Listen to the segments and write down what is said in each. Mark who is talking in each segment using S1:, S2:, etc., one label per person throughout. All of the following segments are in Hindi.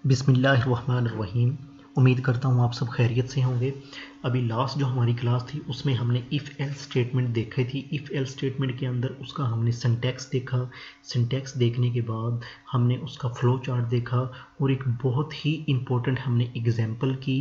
S1: बिस्मिल्लाहिर्रहमानिर्रहीम। उम्मीद करता हूँ आप सब खैरियत से होंगे। अभी लास्ट जो हमारी क्लास थी उसमें हमने इफ़ एल्स स्टेटमेंट देखी थी। इफ़ एल्स स्टेटमेंट के अंदर उसका हमने सिंटैक्स देखा। सिंटैक्स देखने के बाद हमने उसका फ़्लो चार्ट देखा और एक बहुत ही इम्पोर्टेंट हमने एग्जांपल की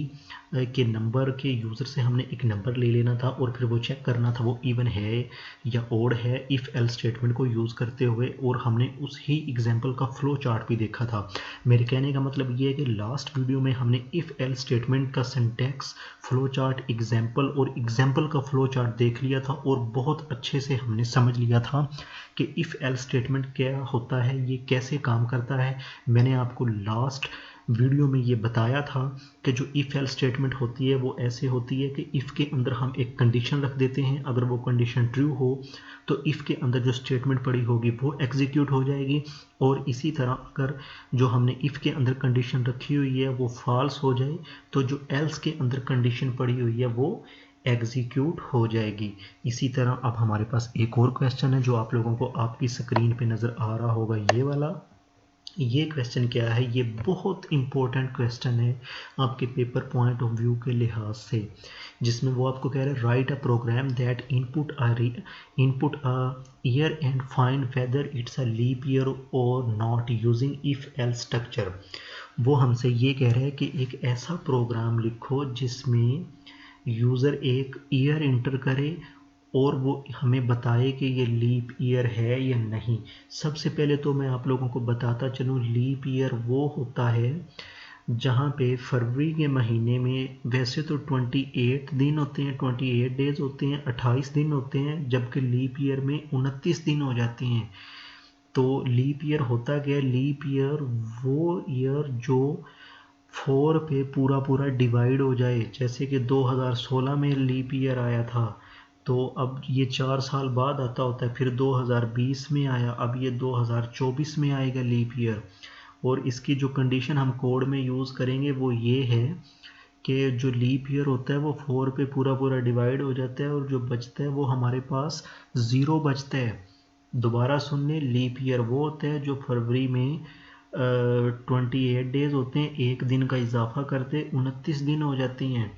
S1: कि नंबर के यूज़र से हमने एक नंबर ले लेना था और फिर वो चेक करना था वो इवन है या ओड है इफ़ एल्स स्टेटमेंट को यूज़ करते हुए, और हमने उस ही एग्जांपल का फ़्लो चार्ट भी देखा था। मेरे कहने का मतलब ये है कि लास्ट वीडियो में हमने इफ़ एल्स स्टेटमेंट का सिंटैक्स, फ्लो चार्ट, एग्जाम्पल और एग्जाम्पल का फ्लो चार्ट देख लिया था और बहुत अच्छे से हमने समझ लिया था कि इफ़ एल्स स्टेटमेंट क्या होता है, ये कैसे काम करता है। मैंने आपको लास्ट वीडियो में ये बताया था कि जो इफ़ एल्स स्टेटमेंट होती है वो ऐसे होती है कि इफ़ के अंदर हम एक कंडीशन रख देते हैं। अगर वो कंडीशन ट्रू हो तो इफ़ के अंदर जो स्टेटमेंट पड़ी होगी वो एग्जीक्यूट हो जाएगी, और इसी तरह अगर जो हमने इफ़ के अंदर कंडीशन रखी हुई है वो फॉल्स हो जाए तो जो एल्स के अंदर कंडीशन पड़ी हुई है वो एग्जीक्यूट हो जाएगी। इसी तरह अब हमारे पास एक और क्वेश्चन है जो आप लोगों को आपकी स्क्रीन पे नज़र आ रहा होगा, ये वाला। ये क्वेश्चन क्या है? ये बहुत इंपॉर्टेंट क्वेश्चन है आपके पेपर पॉइंट ऑफ व्यू के लिहाज से, जिसमें वो आपको कह रहे हैं write a program that input a year and find whether it's a leap year और not using if else structure. वो हमसे ये कह रहे हैं कि एक ऐसा प्रोग्राम लिखो जिसमें यूज़र एक ईयर इंटर करे और वो हमें बताए कि ये लीप ईयर है या नहीं। सबसे पहले तो मैं आप लोगों को बताता चलूँ, लीप ईयर वो होता है जहाँ पे फरवरी के महीने में वैसे तो 28 दिन होते हैं, 28 डेज होते हैं, 28 दिन होते हैं, जबकि लीप ईयर में 29 दिन हो जाते हैं। तो लीप ईयर होता क्या है? लीप ईयर वो ईयर जो 4 पे पूरा पूरा डिवाइड हो जाए। जैसे कि 2016 में लीप ईयर आया था, तो अब ये 4 साल बाद आता होता है, फिर 2020 में आया, अब ये 2024 में आएगा लीप ईयर। और इसकी जो कंडीशन हम कोड में यूज़ करेंगे वो ये है कि जो लीप ईयर होता है वो 4 पे पूरा पूरा डिवाइड हो जाता है और जो बचता है वो हमारे पास 0 बचता है। दोबारा सुन लें, लीप ईयर वो होता है जो फरवरी में 28 डेज होते हैं, एक दिन का इजाफा करते 29 दिन हो जाती हैं।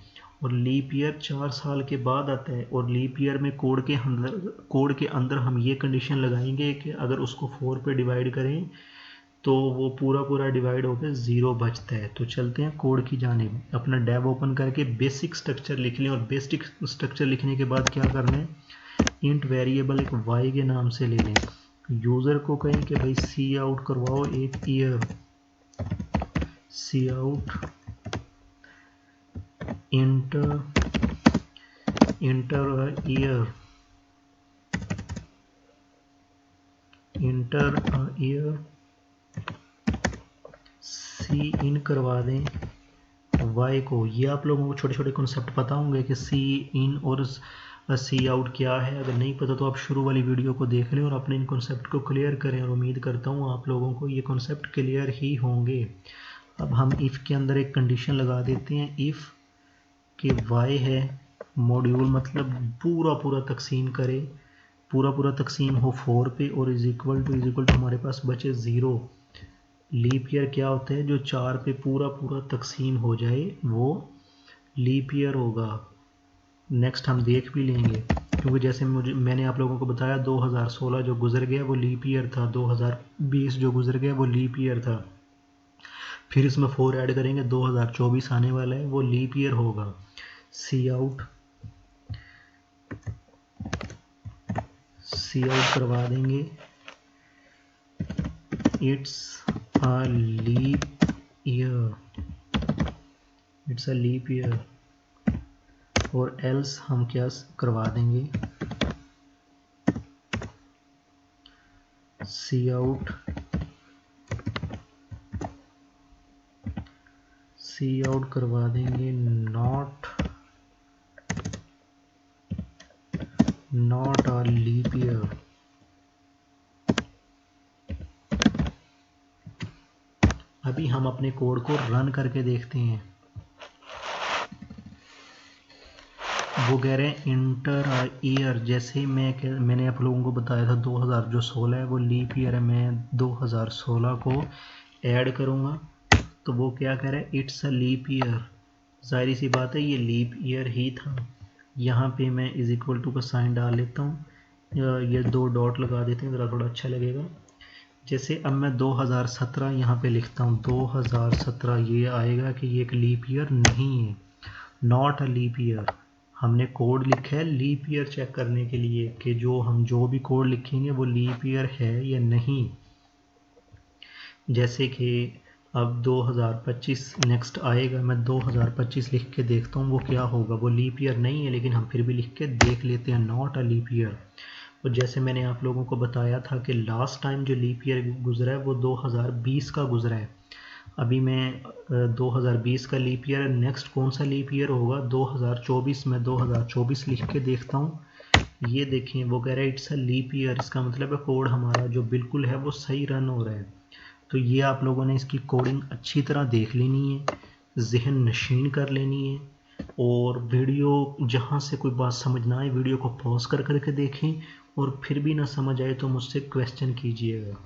S1: और लीप ईयर 4 साल के बाद आता है, और लीप ईयर में कोड के अंदर हम ये कंडीशन लगाएंगे कि अगर उसको 4 पे डिवाइड करें तो वो पूरा पूरा डिवाइड होकर 0 बचता है। तो चलते हैं कोड की जानिब। अपना डैब ओपन करके बेसिक स्ट्रक्चर लिख लें, और बेसिक स्ट्रक्चर लिखने के बाद क्या करना है, इंट वेरिएबल एक y के नाम से ले लें। यूज़र को कहें कि भाई सी आउट करवाओ एक year, C out enter year, enter year, C in करवा दें y को। ये आप लोगों को छोटे छोटे कॉन्सेप्ट पता होंगे कि सी इन और सी आउट क्या है। अगर नहीं पता तो आप शुरू वाली वीडियो को देख लें और अपने इन कॉन्सेप्ट को क्लियर करें, और उम्मीद करता हूँ आप लोगों को ये कॉन्सेप्ट क्लियर ही होंगे। अब हम इफ़ के अंदर एक कंडीशन लगा देते हैं, इफ़ कि y है मॉड्यूल, मतलब पूरा पूरा तकसीम करे, पूरा पूरा तकसीम हो 4 पे, और इज इक्वल टू हमारे पास बचे 0। लीप ईयर क्या होता है? जो 4 पे पूरा पूरा तकसीम हो जाए वो लीप ईयर होगा। नेक्स्ट हम देख भी लेंगे, क्योंकि जैसे मैंने आप लोगों को बताया 2016 जो गुजर गया वो लीप ईयर था, 2020 जो गुजर गया वो लीप ईयर था। फिर इसमें 4 ऐड करेंगे, 2024 आने वाला है, वो लीप ईयर होगा। सी आउट करवा देंगे, it's a leap year, it's a leap year. और एल्स हम क्या करवा देंगे, सी आउट करवा देंगे नॉट अ लीप ईयर। अभी हम अपने कोड को रन करके देखते हैं। वो कह रहे हैं इंटर ईयर, जैसे मैंने आप लोगों को बताया था 2016 है वो लीप ईयर है, मैं 2016 को ऐड करूँगा तो वो क्या कह रहा है, इट्स अ लीप ईयर। जाहिर सी बात है ये लीप ईयर ही था। यहाँ पे मैं इज इक्वल टू का साइन डाल लेता हूँ, ये 2 डॉट लगा देते हैं ज़रा थोड़ा अच्छा लगेगा। जैसे अब मैं 2017 यहाँ पे लिखता हूँ, 2017 ये आएगा कि ये एक लीप ईयर नहीं है, नॉट अ लीप ईयर। हमने कोड लिखा है लीप ईयर चेक करने के लिए कि हम जो भी कोड लिखेंगे वो लीप ईयर है या नहीं। जैसे कि अब 2025 नेक्स्ट आएगा, मैं 2025 लिख के देखता हूँ वो क्या होगा। वो लीप ईयर नहीं है लेकिन हम फिर भी लिख के देख लेते हैं, नॉट अ लीप ईयर। और जैसे मैंने आप लोगों को बताया था कि लास्ट टाइम जो लीप ईयर गुजरा है वो 2020 का गुजरा है। अभी मैं 2020 का लीप ईयर, नेक्स्ट कौन सा लीप ईयर होगा 2024। मैं 2024 लिख के देखता हूँ, ये देखें वो कह रहा है इट्स अ लीप ईयर। इसका मतलब है कोड हमारा जो बिल्कुल है वो सही रन हो रहा है। तो ये आप लोगों ने इसकी कोडिंग अच्छी तरह देख लेनी है, जहन नशीन कर लेनी है। और वीडियो जहाँ से कोई बात समझ ना आए वीडियो को पॉज कर करके देखें, और फिर भी ना समझ आए तो मुझसे क्वेश्चन कीजिएगा,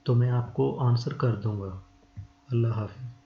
S1: तो मैं आपको आंसर कर दूंगा। अल्लाह हाफ़िज़।